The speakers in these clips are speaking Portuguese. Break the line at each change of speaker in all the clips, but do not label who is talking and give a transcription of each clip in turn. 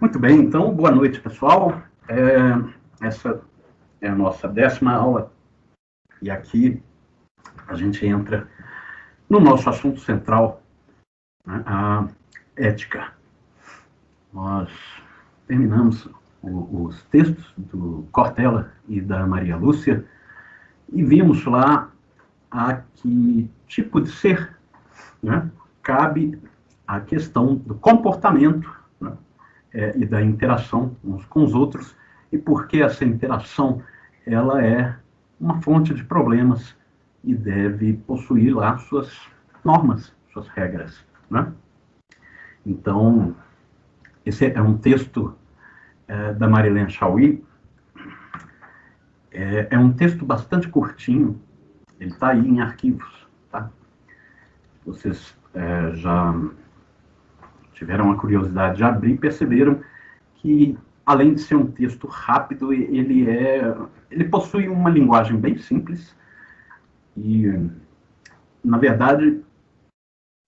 Muito bem, então, boa noite, pessoal. Essa é a nossa 10ª aula, e aqui a gente entra no nosso assunto central, né, a ética. Nós terminamos os textos do Cortella e da Maria Lúcia e vimos lá a que tipo de ser, né, cabe a questão do comportamento, né, e da interação uns com os outros, e porque essa interação ela é uma fonte de problemas e deve possuir lá suas normas, suas regras, né? Então, esse é um texto da Marilyn Chauí, é um texto bastante curtinho, ele está aí em arquivos, tá? Vocês já tiveram a curiosidade de abrir e perceberam que, além de ser um texto rápido, ele possui uma linguagem bem simples e, na verdade,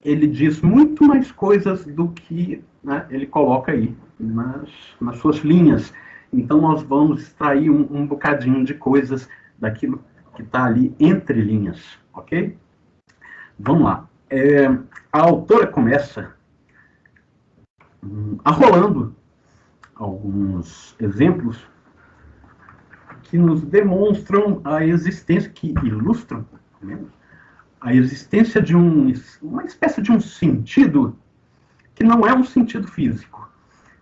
ele diz muito mais coisas do que, né, ele coloca aí nas suas linhas. Então, nós vamos extrair um bocadinho de coisas daquilo que está ali entre linhas, ok? Vamos lá. A autora começa arrolando alguns exemplos que nos demonstram a existência, que ilustram, pelo menos, a existência de uma espécie de um sentido que não é um sentido físico,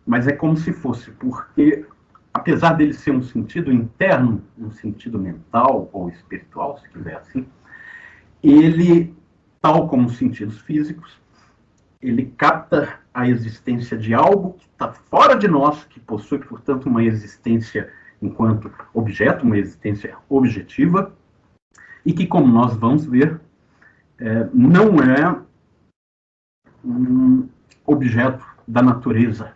mas é como se fosse, porque, apesar dele ser um sentido interno, um sentido mental ou espiritual, se quiser assim, ele, tal como os sentidos físicos, ele capta a existência de algo que está fora de nós, que possui, portanto, uma existência enquanto objeto, uma existência objetiva, e que, como nós vamos ver, não é um objeto da natureza.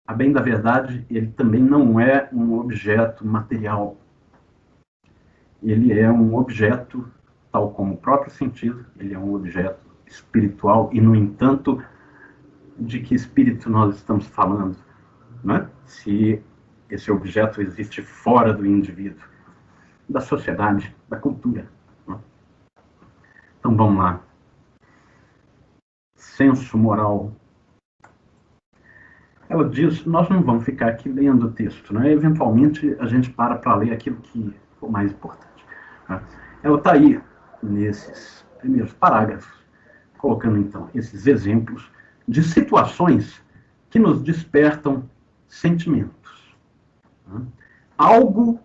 A bem da verdade, ele também não é um objeto material. Ele é um objeto, tal como o próprio sentido, ele é um objeto espiritual, e, no entanto, de que espírito nós estamos falando, né? Se esse objeto existe fora do indivíduo, da sociedade, da cultura, né? Então vamos lá. Senso moral. Ela diz, nós não vamos ficar aqui lendo o texto, né? Eventualmente a gente para ler aquilo que for mais importante, né? Ela está aí nesses primeiros parágrafos, colocando então esses exemplos de situações que nos despertam sentimentos, né? Algo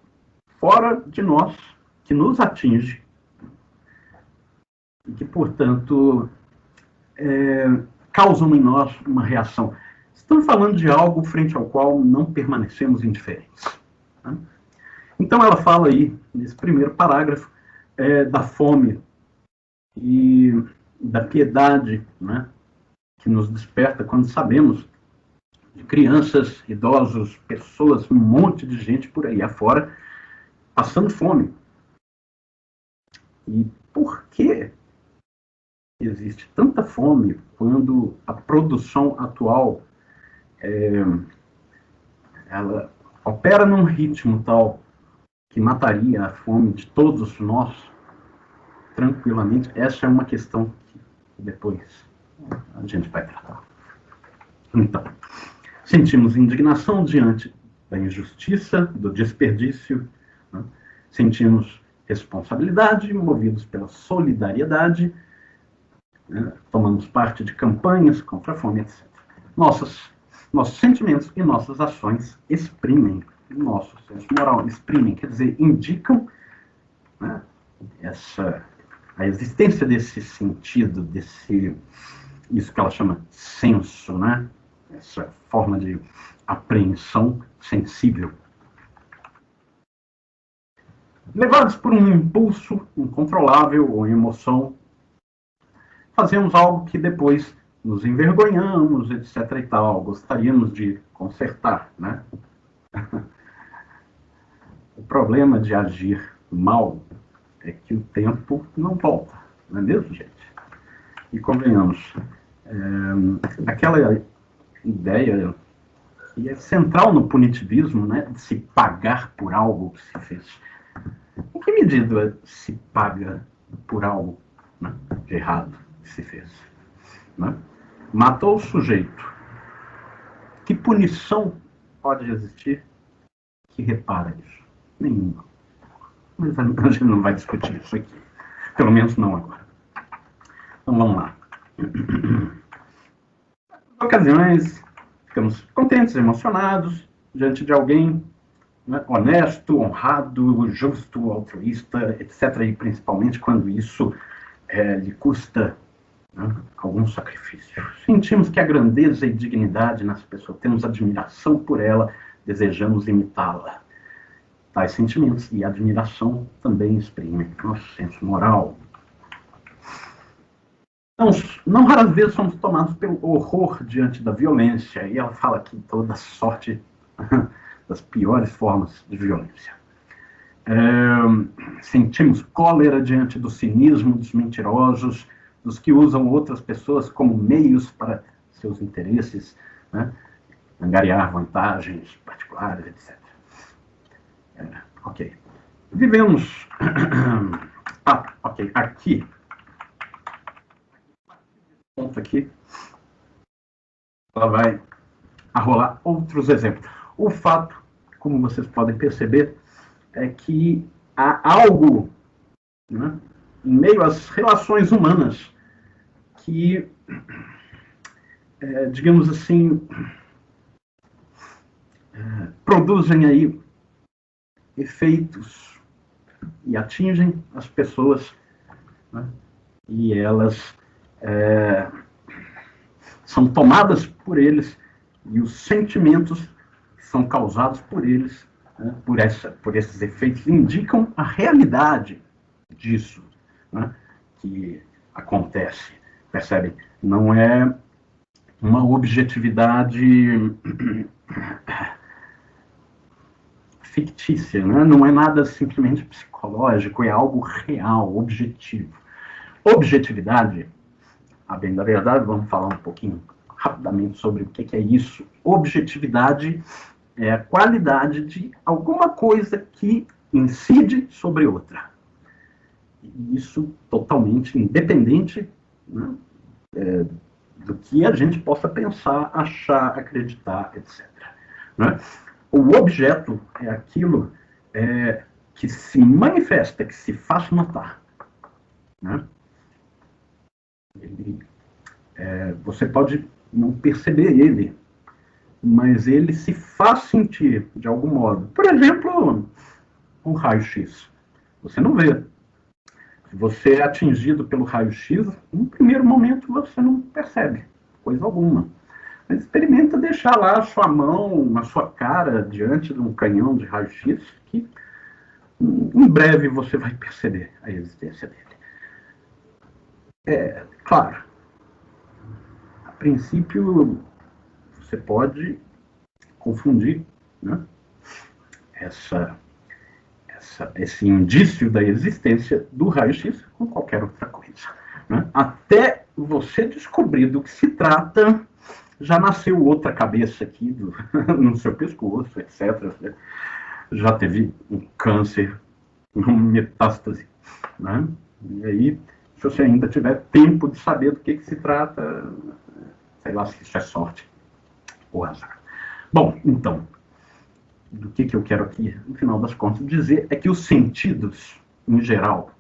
fora de nós que nos atinge e que, portanto, causam em nós uma reação. Estamos falando de algo frente ao qual não permanecemos indiferentes, né? Então ela fala aí, nesse primeiro parágrafo, da fome e da piedade, né, que nos desperta quando sabemos de crianças, idosos, pessoas, um monte de gente por aí afora passando fome. E por que existe tanta fome quando a produção atual ela opera num ritmo tal que mataria a fome de todos nós tranquilamente? Essa é uma questão que depois a gente vai tratar. Então, sentimos indignação diante da injustiça, do desperdício, né? Sentimos responsabilidade, movidos pela solidariedade, né? Tomamos parte de campanhas contra a fome, etc. Nossos sentimentos e nossas ações exprimem nosso senso moral, exprimem, quer dizer, indicam, né, a existência desse sentido, isso que ela chama senso, né? Essa forma de apreensão sensível. Levados por um impulso incontrolável ou emoção, fazemos algo que depois nos envergonhamos, etc. e tal, gostaríamos de consertar, né? O problema de agir mal é que o tempo não volta, não é mesmo, gente? E convenhamos, aquela ideia que é central no punitivismo, né, de se pagar por algo que se fez. Em que medida se paga por algo, né, de errado que se fez? Né? Matou o sujeito. Que punição pode existir que repara isso? Nenhuma. Mas a gente não vai discutir isso aqui. Pelo menos não agora. Então vamos lá. Em ocasiões, ficamos contentes, emocionados, diante de alguém, né, honesto, honrado, justo, altruísta, etc. E principalmente quando isso lhe custa, né, algum sacrifício. Sentimos que a grandeza e dignidade nessa pessoa, temos admiração por ela, desejamos imitá-la. Tais sentimentos e admiração também exprimem nosso senso moral. Não raras vezes somos tomados pelo horror diante da violência, e ela fala aqui toda sorte das piores formas de violência. Sentimos cólera diante do cinismo dos mentirosos, dos que usam outras pessoas como meios para seus interesses, né, angariar vantagens particulares, etc. Ok. Vivemos... ok, aqui. Ponto aqui. Ela vai arrolar outros exemplos. O fato, como vocês podem perceber, é que há algo, né, em meio às relações humanas que, digamos assim, produzem aí efeitos e atingem as pessoas, né, e elas são tomadas por eles, e os sentimentos que são causados por eles, né, por esses efeitos, indicam a realidade disso, né, que acontece. Percebe? Não é uma objetividade fictícia, né? Não é nada simplesmente psicológico, é algo real, objetivo. Objetividade, a bem da verdade, vamos falar um pouquinho rapidamente sobre o que é isso. Objetividade é a qualidade de alguma coisa que incide sobre outra. E isso totalmente independente, né, do que a gente possa pensar, achar, acreditar, etc. Né? O objeto é aquilo que se manifesta, que se faz notar. Né? Você pode não perceber ele, mas ele se faz sentir de algum modo. Por exemplo, um raio-x. Você não vê. Se você é atingido pelo raio-x, no primeiro momento você não percebe coisa alguma. Mas experimenta deixar lá a sua mão, a sua cara diante de um canhão de raio-x, que em breve você vai perceber a existência dele. Claro, a princípio você pode confundir, né, esse indício da existência do raio-x com qualquer outra coisa. Né? Até você descobrir do que se trata, já nasceu outra cabeça aqui no seu pescoço, etc. Já teve um câncer, uma metástase. Né? E aí, se você ainda tiver tempo de saber do que se trata, sei lá se isso é sorte ou azar. Bom, então, do que eu quero aqui, no final das contas, dizer é que os sentidos, em geral,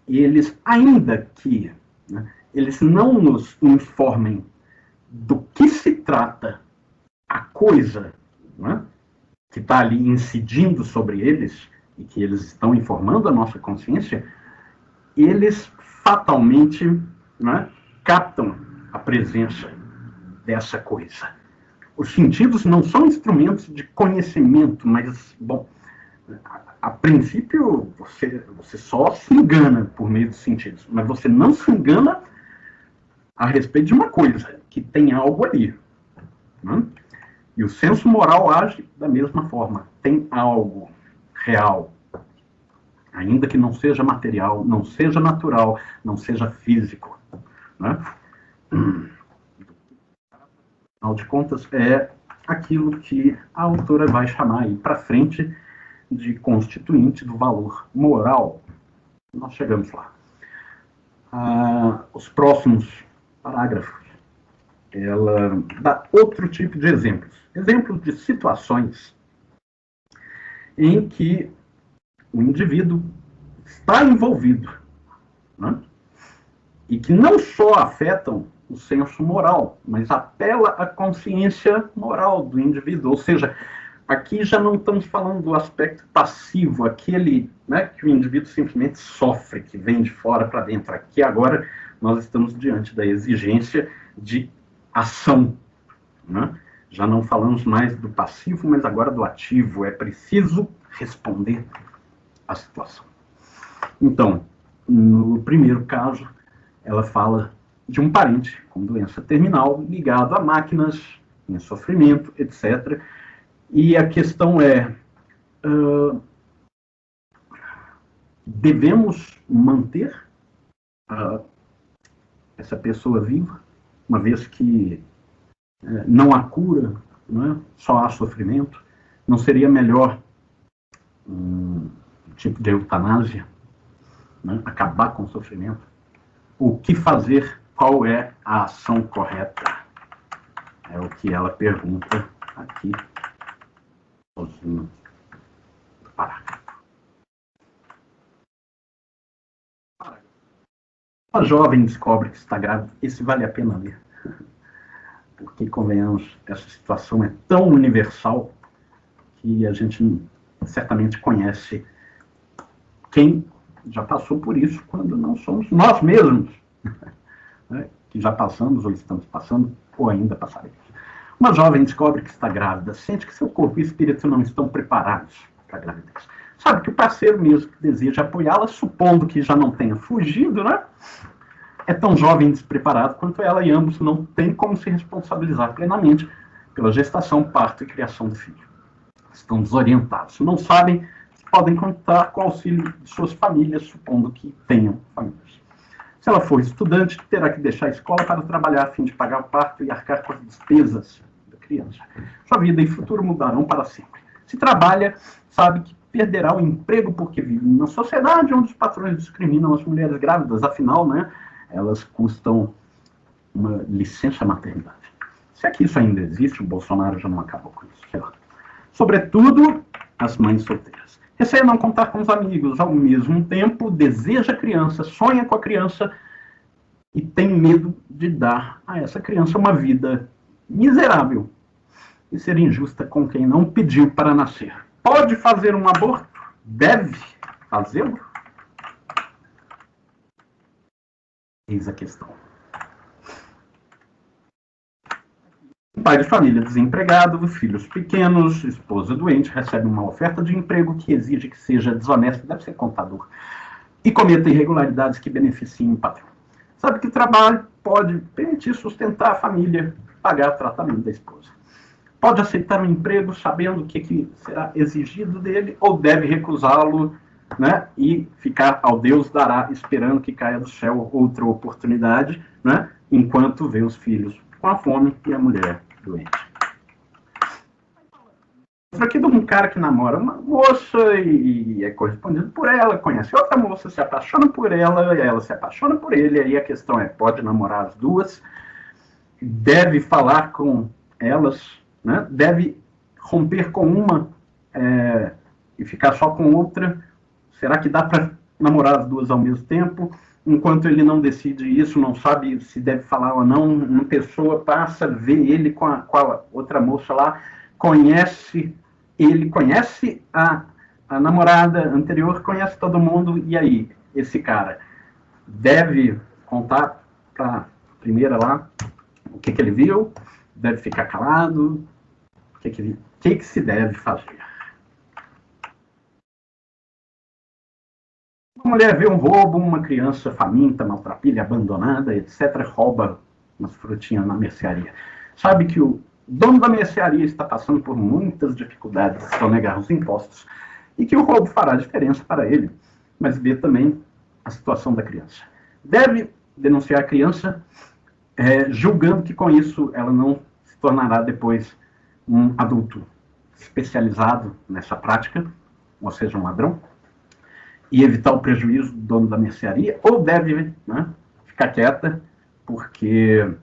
eles, ainda que, né, eles não nos informem do que se trata a coisa, né, que está ali incidindo sobre eles, e que eles estão informando a nossa consciência, eles fatalmente, né, captam a presença dessa coisa. Os sentidos não são instrumentos de conhecimento, mas, bom, a princípio você só se engana por meio dos sentidos, mas você não se engana a respeito de uma coisa, que tem algo ali. Né? E o senso moral age da mesma forma. Tem algo real, ainda que não seja material, não seja natural, não seja físico. Né? No final afinal de contas, é aquilo que a autora vai chamar aí para frente de constituinte do valor moral. Nós chegamos lá. Os próximos parágrafos, ela dá outro tipo de exemplos. Exemplos de situações em que o indivíduo está envolvido, né? E que não só afetam o senso moral, mas apela à consciência moral do indivíduo. Ou seja, aqui já não estamos falando do aspecto passivo, aquele, né, que o indivíduo simplesmente sofre, que vem de fora para dentro. Aqui agora nós estamos diante da exigência de ação, né? Já não falamos mais do passivo, mas agora do ativo. É preciso responder à situação. Então, no primeiro caso, ela fala de um parente com doença terminal ligado a máquinas, em sofrimento, etc. E a questão é, devemos manter essa pessoa viva, uma vez que não há cura, não é? Só há sofrimento? Não seria melhor um tipo de eutanásia, né? Acabar com o sofrimento? O que fazer? Qual é a ação correta? É o que ela pergunta aqui, sozinho do parágrafo. Uma jovem descobre que está grávida. Esse vale a pena ler. Porque, convenhamos, essa situação é tão universal que a gente certamente conhece quem já passou por isso quando não somos nós mesmos, né, que já passamos ou estamos passando ou ainda passaremos. Uma jovem descobre que está grávida, sente que seu corpo e espírito não estão preparados para a gravidez. Sabe que o parceiro mesmo que deseja apoiá-la, supondo que já não tenha fugido, né, é tão jovem e despreparado quanto ela, e ambos não têm como se responsabilizar plenamente pela gestação, parto e criação do filho. Estão desorientados, não sabem que podem contar com o auxílio de suas famílias, supondo que tenham famílias. Se ela for estudante, terá que deixar a escola para trabalhar a fim de pagar o parto e arcar com as despesas da criança. Sua vida e futuro mudarão para sempre. Se trabalha, sabe que perderá o emprego porque vive numa sociedade onde os patrões discriminam as mulheres grávidas, afinal, né, elas custam uma licença maternidade. Se é que isso ainda existe, o Bolsonaro já não acabou com isso, sei lá. Sobretudo, as mães solteiras. Receia não contar com os amigos, ao mesmo tempo deseja a criança, sonha com a criança e tem medo de dar a essa criança uma vida miserável e ser injusta com quem não pediu para nascer. Pode fazer um aborto? Deve fazê-lo? Eis a questão. Pai de família desempregado, filhos pequenos, esposa doente, recebe uma oferta de emprego que exige que seja desonesto, deve ser contador, e cometa irregularidades que beneficiem o patrão. Sabe que o trabalho pode permitir sustentar a família, pagar o tratamento da esposa. Pode aceitar um emprego sabendo o que será exigido dele, ou deve recusá-lo, né, e ficar ao Deus dará, esperando que caia do céu outra oportunidade, né, enquanto vê os filhos com a fome e a mulher doente. Isso aqui de um cara que namora uma moça e é correspondido por ela, conhece outra moça, se apaixona por ela, e ela se apaixona por ele, aí a questão é, pode namorar as duas, deve falar com elas, né? Deve romper com uma e ficar só com outra. Será que dá para namorar as duas ao mesmo tempo? Enquanto ele não decide isso, não sabe se deve falar ou não, uma pessoa passa, vê ele com a outra moça lá, conhece ele, conhece a namorada anterior, conhece todo mundo, e aí, esse cara deve contar para a primeira lá o que ele viu, deve ficar calado, o que se deve fazer? Uma mulher vê um roubo, uma criança faminta, maltrapilha, abandonada, etc., rouba umas frutinhas na mercearia. Sabe que o dono da mercearia está passando por muitas dificuldades ao negar os impostos e que o roubo fará diferença para ele, mas vê também a situação da criança. Deve denunciar a criança, julgando que com isso ela não se tornará depois um adulto especializado nessa prática, ou seja, um ladrão, e evitar o prejuízo do dono da mercearia, ou deve, né, ficar quieta, porque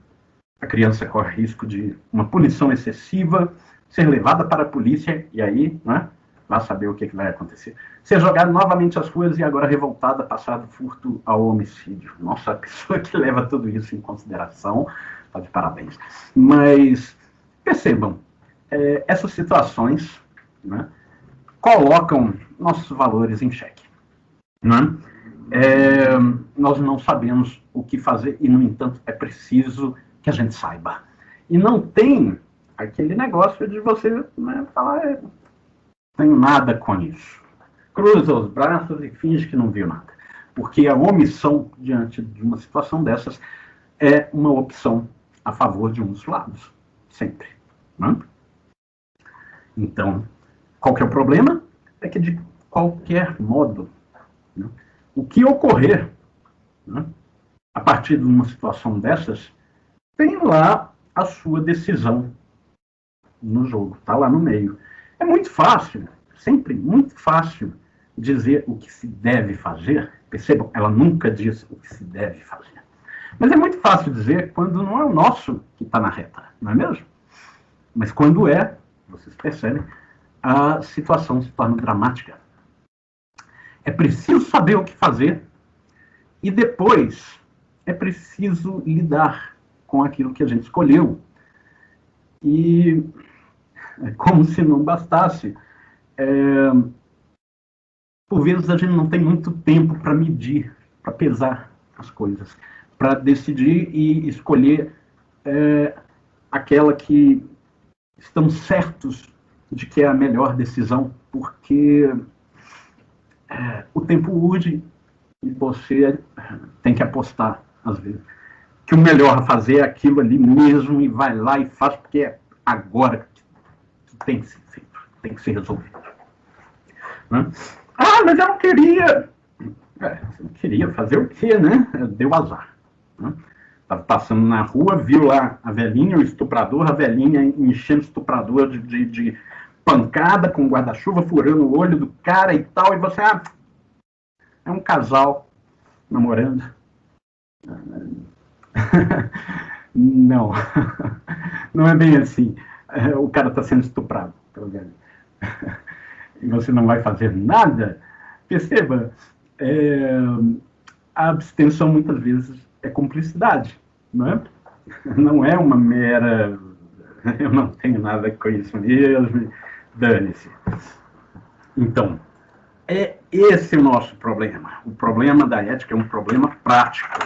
a criança corre risco de uma punição excessiva, ser levada para a polícia, e aí, né, vai saber o que vai acontecer. Ser jogado novamente às ruas e agora revoltada, passar do furto ao homicídio. Nossa, a pessoa que leva tudo isso em consideração, tá de parabéns. Mas, percebam, essas situações, né, colocam nossos valores em xeque. Né? Nós não sabemos o que fazer e, no entanto, é preciso que a gente saiba. E não tem aquele negócio de você, né, falar, tenho nada com isso. Cruza os braços e finge que não viu nada. Porque a omissão diante de uma situação dessas é uma opção a favor de um dos lados. Sempre. Né? Então, qual que é o problema? É que, de qualquer modo, né, o que ocorrer, né, a partir de uma situação dessas, tem lá a sua decisão no jogo. Está lá no meio. É muito fácil, sempre muito fácil, dizer o que se deve fazer. Percebam, ela nunca diz o que se deve fazer. Mas é muito fácil dizer quando não é o nosso que está na reta, não é mesmo? Mas quando é, vocês percebem, a situação se torna dramática. É preciso saber o que fazer e depois é preciso lidar com aquilo que a gente escolheu. E como se não bastasse, por vezes a gente não tem muito tempo para medir, para pesar as coisas, para decidir e escolher aquela que estamos certos de que é a melhor decisão, porque o tempo urge e você tem que apostar, às vezes, que o melhor a fazer é aquilo ali mesmo e vai lá e faz, porque é agora que tem que ser feito, tem que ser resolvido. Né? Ah, mas eu não queria. Você não queria fazer o quê, né? Deu azar. Né? Estava passando na rua, viu lá a velhinha, o estuprador, a velhinha enchendo o estuprador de pancada com guarda-chuva, furando o olho do cara e tal, e você, é um casal namorando. Não, não é bem assim. O cara está sendo estuprado pelo velho. E você não vai fazer nada. Perceba, a abstenção muitas vezes é cumplicidade, não é? Não é uma mera, eu não tenho nada com isso mesmo, dane-se. Então, esse o nosso problema. O problema da ética é um problema prático.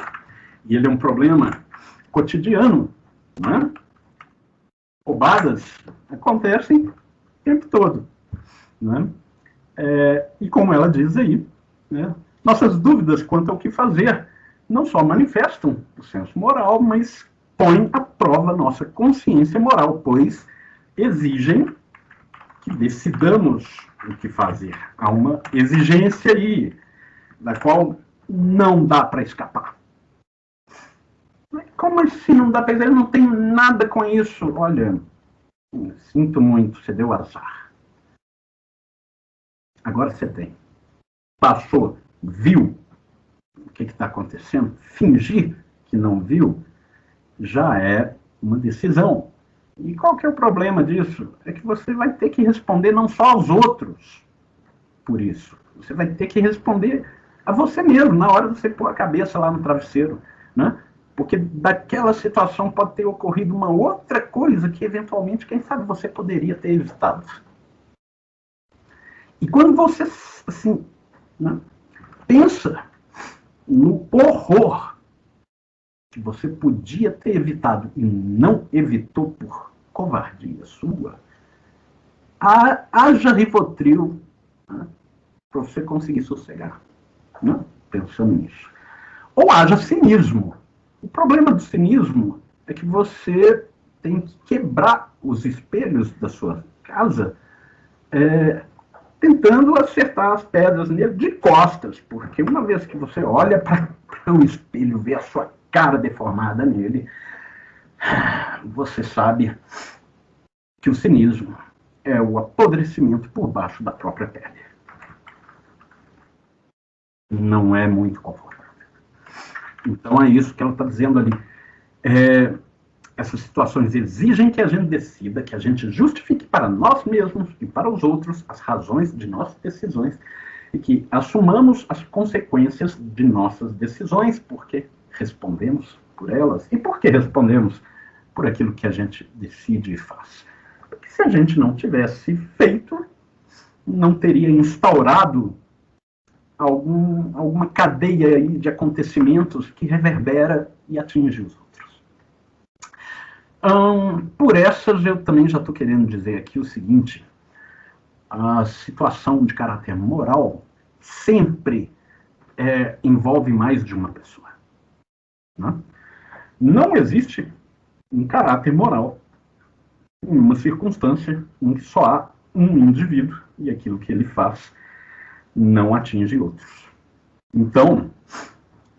E ele é um problema cotidiano. Né? Roubadas acontecem o tempo todo. Né? E como ela diz aí, né, nossas dúvidas quanto ao que fazer não só manifestam o senso moral, mas põem à prova nossa consciência moral, pois exigem que decidamos o que fazer. Há uma exigência aí, da qual não dá para escapar. Como assim não dá para escapar? Eu não tenho nada com isso. Olha, sinto muito, você deu azar. Agora você tem. Passou, viu o que está acontecendo, fingir que não viu, já é uma decisão. E qual que é o problema disso? É que você vai ter que responder não só aos outros por isso. Você vai ter que responder a você mesmo, na hora de você pôr a cabeça lá no travesseiro. Né? Porque daquela situação pode ter ocorrido uma outra coisa que, eventualmente, quem sabe você poderia ter evitado. E quando você, assim, né, pensa no horror que você podia ter evitado e não evitou por covardia sua, haja Rivotril, né, para você conseguir sossegar, né, pensando nisso. Ou haja cinismo. O problema do cinismo é que você tem que quebrar os espelhos da sua casa tentando acertar as pedras nele de costas, porque uma vez que você olha para o espelho, vê a sua cara deformada nele, Você sabe que o cinismo é o apodrecimento por baixo da própria pele. Não é muito confortável. Então é isso que ela está dizendo ali. Essas situações exigem que a gente decida, que a gente justifique para nós mesmos e para os outros as razões de nossas decisões e que assumamos as consequências de nossas decisões, porque respondemos por elas. E por que respondemos por aquilo que a gente decide e faz? Porque se a gente não tivesse feito, não teria instaurado alguma cadeia aí de acontecimentos que reverbera e atinge os outros. Por essas, eu também já estou querendo dizer aqui o seguinte: a situação de caráter moral sempre envolve mais de uma pessoa. Né? Não existe um caráter moral em uma circunstância em que só há um indivíduo e aquilo que ele faz não atinge outros. Então,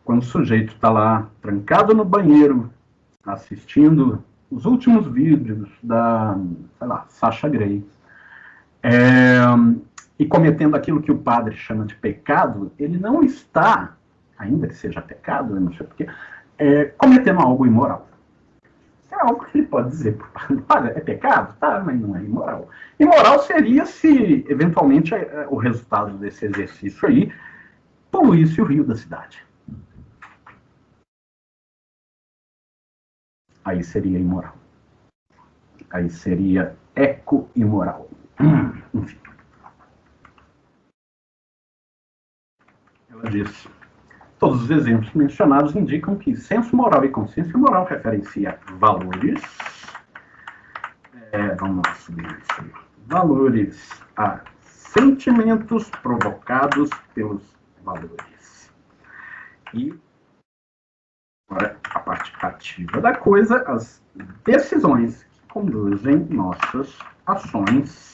quando o sujeito está lá trancado no banheiro, assistindo os últimos vídeos da, sei lá, Sasha Grey, e cometendo aquilo que o padre chama de pecado, ele não está, ainda que seja pecado, eu não sei porquê, cometendo algo imoral. É algo que ele pode dizer para o padre, é pecado? Tá, mas não é imoral. Imoral seria se, eventualmente, o resultado desse exercício aí poluísse o rio da cidade. Aí seria imoral. Aí seria eco-imoral. Enfim. Ela diz: todos os exemplos mencionados indicam que senso moral e consciência moral referem-se a valores. Vamos subir isso aí. Valores a sentimentos provocados pelos valores. E agora a parte ativa da coisa, as decisões que conduzem nossas ações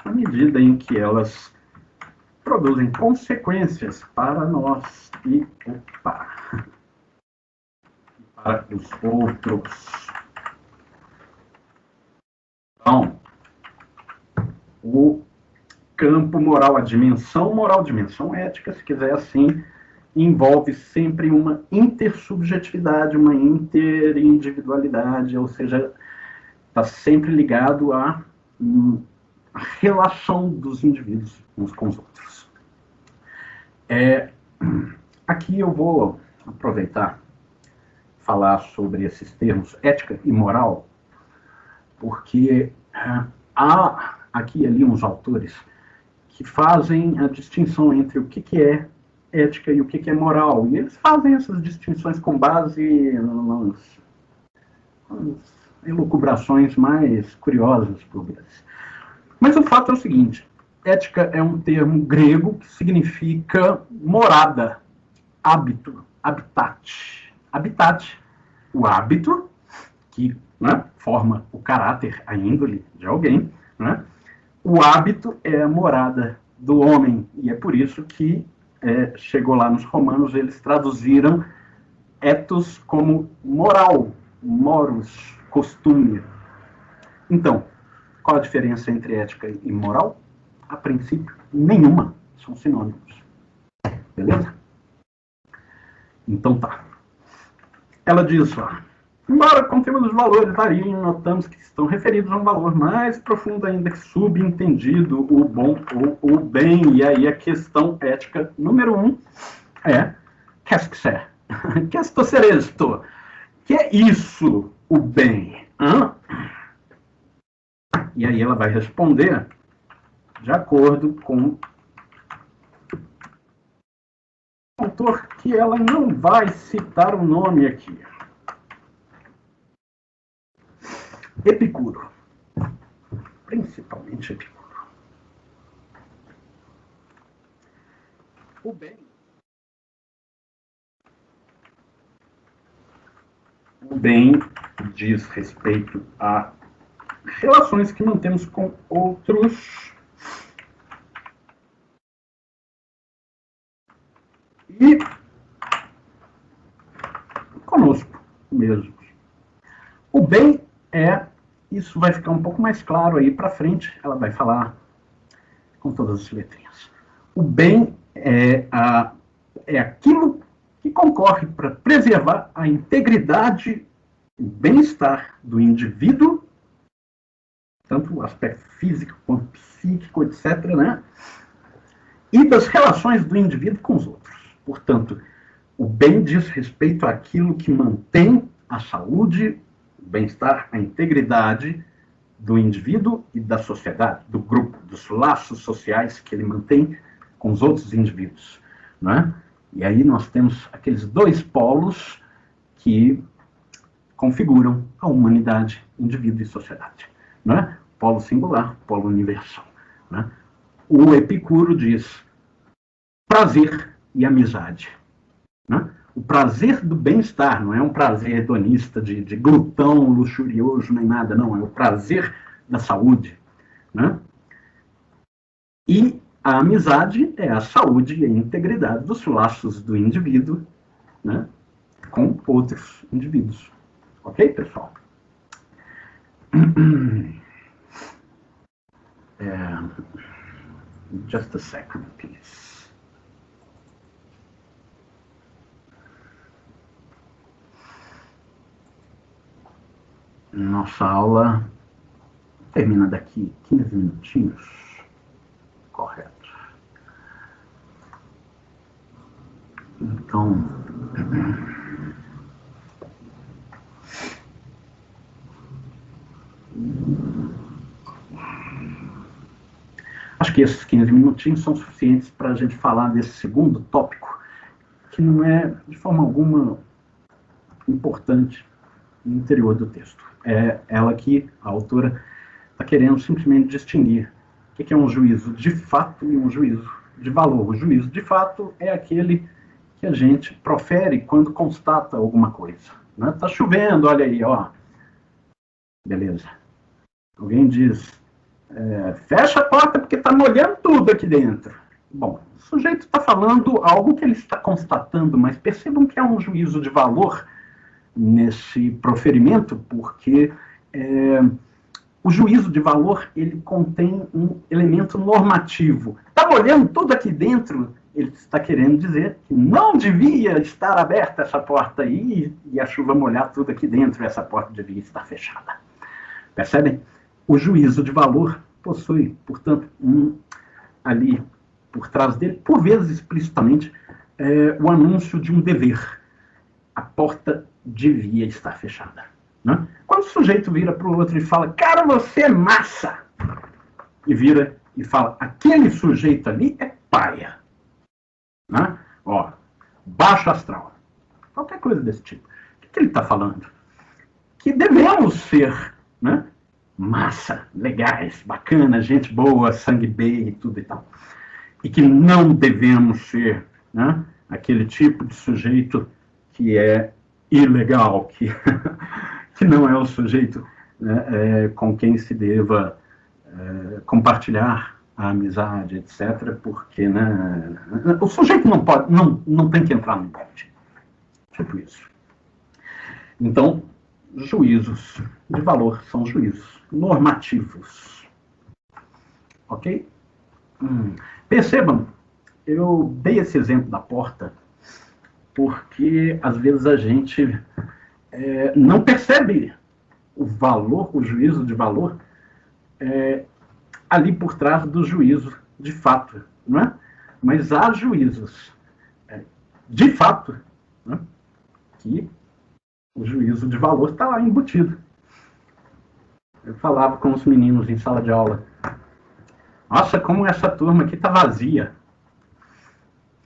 na medida em que elas produzem consequências para nós e para os outros. Então, o campo moral, a dimensão ética, se quiser assim, envolve sempre uma intersubjetividade, uma interindividualidade, ou seja, está sempre ligado à relação dos indivíduos uns com os outros. Aqui eu vou aproveitar falar sobre esses termos ética e moral, porque há aqui e ali uns autores que fazem a distinção entre o que é ética e o que é moral. E eles fazem essas distinções com base nas elucubrações mais curiosas por vezes. Mas o fato é o seguinte: ética é um termo grego que significa morada, hábito, habitat. Habitat, o hábito, que forma o caráter, a índole de alguém. O hábito é a morada do homem, e é por isso que chegou lá nos romanos, eles traduziram ethos como moral, moros, costume. Então, qual a diferença entre ética e moral? A princípio, nenhuma. São sinônimos. Beleza? Então tá. Ela diz, embora o conteúdo dos valores variem, notamos que estão referidos a um valor mais profundo ainda que subentendido, o bom ou o bem. E aí a questão ética número 1 é: qu'est-ce que c'est? Qu'est-ce que c'est isto? Que é isso, o bem? E aí ela vai responder de acordo com o autor, que ela não vai citar o nome aqui. Epicuro. Principalmente Epicuro. O bem diz respeito a relações que mantemos com outros e conosco mesmos. O bem isso vai ficar um pouco mais claro aí para frente, ela vai falar com todas as letrinhas. O bem é aquilo que concorre para preservar a integridade e o bem-estar do indivíduo, tanto o aspecto físico quanto psíquico, etc., né? E das relações do indivíduo com os outros. Portanto, o bem diz respeito àquilo que mantém a saúde, o bem-estar, a integridade do indivíduo e da sociedade, do grupo, dos laços sociais que ele mantém com os outros indivíduos. Né? E aí nós temos aqueles dois polos que configuram a humanidade, indivíduo e sociedade. Né? Polo singular, polo universal. Né? O Epicuro diz prazer e amizade. Né? O prazer do bem-estar, não é um prazer hedonista de glutão luxurioso nem nada, não, é o prazer da saúde. Né? E a amizade é a saúde e a integridade dos laços do indivíduo, né, com outros indivíduos. Ok, pessoal? Just a second, please. Nossa aula termina daqui 15 minutinhos. Correto. Então, acho que esses 15 minutinhos são suficientes para a gente falar desse segundo tópico, que não é, de forma alguma, importante no interior do texto. É ela que, a autora, está querendo simplesmente distinguir o que é um juízo de fato e um juízo de valor. O juízo de fato é aquele que a gente profere quando constata alguma coisa. Né? Tá chovendo, olha aí, ó. Beleza. Alguém diz, fecha a porta porque está molhando tudo aqui dentro. Bom, o sujeito está falando algo que ele está constatando, mas percebam que há um juízo de valor nesse proferimento, porque o juízo de valor ele contém um elemento normativo. Está molhando tudo aqui dentro, ele está querendo dizer que não devia estar aberta essa porta aí e a chuva molhar tudo aqui dentro, essa porta devia estar fechada. Percebem? O juízo de valor possui, portanto, ali por trás dele, por vezes explicitamente, o anúncio de um dever. A porta devia estar fechada. Né? Quando o sujeito vira para o outro e fala, cara, você é massa, e vira e fala, aquele sujeito ali é paia. Né? Ó, baixo astral. Qualquer coisa desse tipo. O que ele está falando? Que devemos ser, né, massa, legais, bacana, gente boa, sangue bem e tudo e tal. E que não devemos ser, né, aquele tipo de sujeito que é ilegal, que não é o sujeito, né, com quem se deva compartilhar a amizade, etc., porque, né, o sujeito não tem que entrar no bote. Tipo isso. Então, juízos de valor são juízos normativos. Ok? Percebam, eu dei esse exemplo da porta porque, às vezes, a gente não percebe o valor, o juízo de valor, ali por trás do juízo de fato. Não é? Mas há juízos de fato, né, que o juízo de valor está lá embutido. Eu falava com os meninos em sala de aula. Nossa, como essa turma aqui está vazia.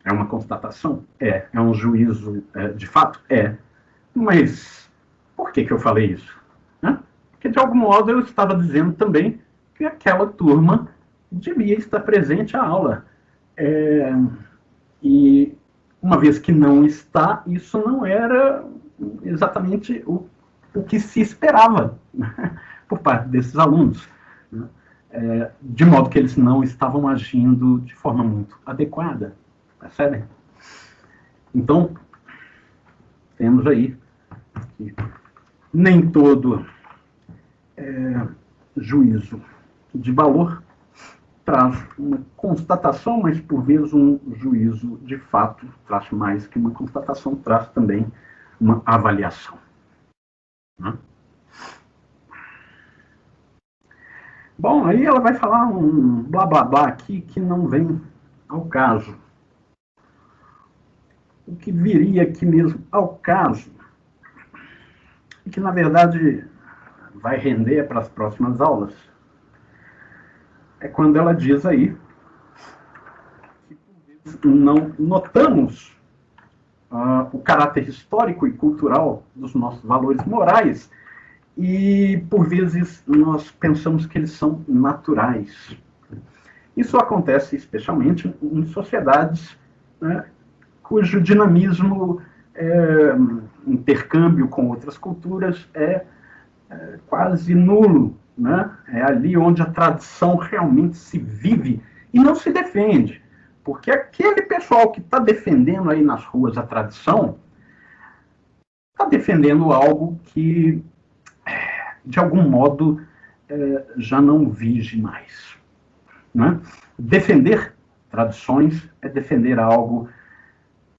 É uma constatação? É um juízo de fato? Mas por que eu falei isso? Né? Porque, de algum modo, eu estava dizendo também que aquela turma devia estar presente à aula. E, uma vez que não está, isso não era exatamente o que se esperava, né, por parte desses alunos. Né? De modo que eles não estavam agindo de forma muito adequada. Percebem? Então, temos aí que Nem todo juízo de valor traz uma constatação, mas por vezes um juízo de fato traz mais que uma constatação, traz também uma avaliação. Né? Bom, aí ela vai falar um blá blá blá aqui que não vem ao caso. O que viria aqui mesmo ao caso, e que na verdade vai render para as próximas aulas, é quando ela diz aí que não notamos o caráter histórico e cultural dos nossos valores morais e, por vezes, nós pensamos que eles são naturais. Isso acontece especialmente em sociedades, né, cujo dinamismo, intercâmbio com outras culturas é quase nulo. Né? É ali onde a tradição realmente se vive e não se defende. Porque aquele pessoal que está defendendo aí nas ruas a tradição está defendendo algo que, de algum modo, já não vige mais. Né? Defender tradições é defender algo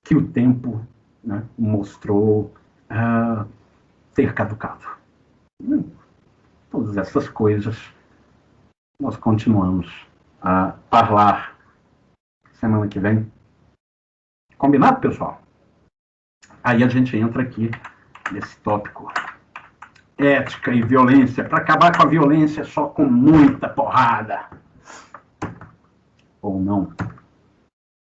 que o tempo, né, mostrou ter caducado. Todas essas coisas nós continuamos a falar semana que vem. Combinado, pessoal? Aí a gente entra aqui nesse tópico. Ética e violência. Para acabar com a violência só com muita porrada. Ou não.